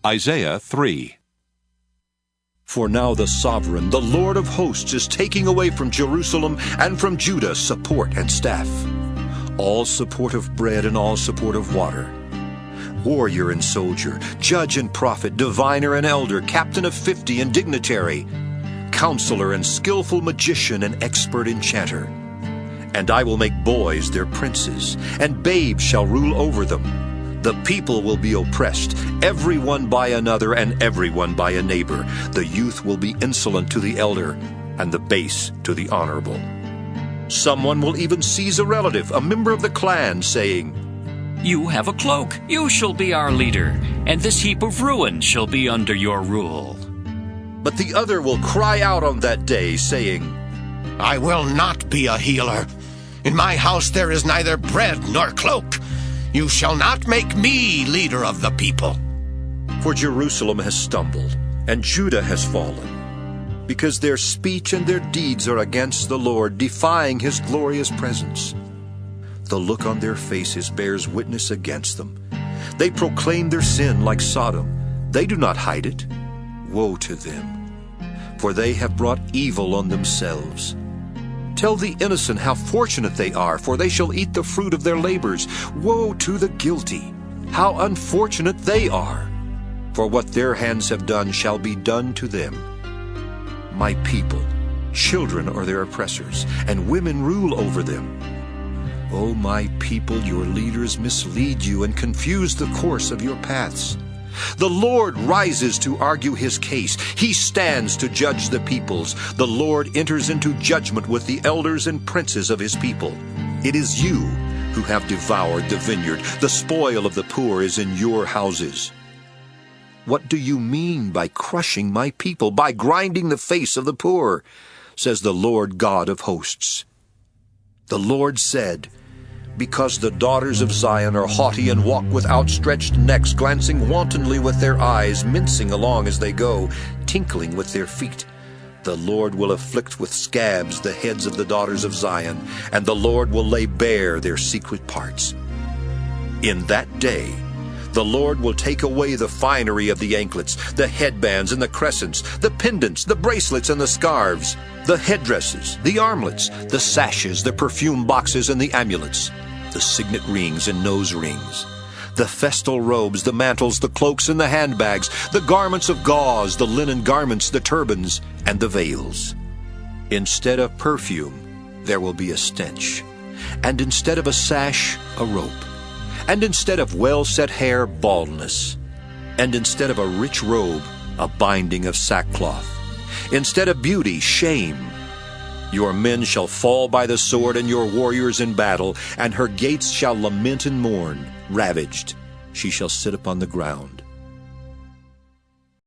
Isaiah 3. For now the sovereign, the Lord of hosts, is taking away from Jerusalem and from Judah support and staff, all support of bread and all support of water, warrior and soldier, judge and prophet, diviner and elder, captain of 50 and dignitary, counselor and skillful magician and expert enchanter. And I will make boys their princes, and babes shall rule over them. The people will be oppressed, everyone by another and everyone by a neighbor. The youth will be insolent to the elder, and the base to the honorable. Someone will even seize a relative, a member of the clan, saying, "You have a cloak, you shall be our leader, and this heap of ruin shall be under your rule." But the other will cry out on that day, saying, "I will not be a healer. In my house there is neither bread nor cloak. You shall not make me leader of the people." For Jerusalem has stumbled, and Judah has fallen, because their speech and their deeds are against the Lord, defying his glorious presence. The look on their faces bears witness against them. They proclaim their sin like Sodom. They do not hide it. Woe to them, for they have brought evil on themselves. Tell the innocent how fortunate they are, for they shall eat the fruit of their labors. Woe to the guilty, how unfortunate they are, for what their hands have done shall be done to them. My people, children are their oppressors, and women rule over them. O my people, your leaders mislead you and confuse the course of your paths. The Lord rises to argue his case. He stands to judge the peoples. The Lord enters into judgment with the elders and princes of his people. It is you who have devoured the vineyard. The spoil of the poor is in your houses. What do you mean by crushing my people, by grinding the face of the poor? Says the Lord God of hosts. The Lord said, because the daughters of Zion are haughty and walk with outstretched necks, glancing wantonly with their eyes, mincing along as they go, tinkling with their feet. The Lord will afflict with scabs the heads of the daughters of Zion, and the Lord will lay bare their secret parts. In that day, the Lord will take away the finery of the anklets, the headbands and the crescents, the pendants, the bracelets and the scarves, the headdresses, the armlets, the sashes, the perfume boxes and the amulets, the signet rings and nose rings, the festal robes, the mantles, the cloaks and the handbags, the garments of gauze, the linen garments, the turbans, and the veils. Instead of perfume, there will be a stench, and instead of a sash, a rope, and instead of well-set hair, baldness, and instead of a rich robe, a binding of sackcloth, instead of beauty, shame. Your men shall fall by the sword, and your warriors in battle, and her gates shall lament and mourn, ravaged. She shall sit upon the ground.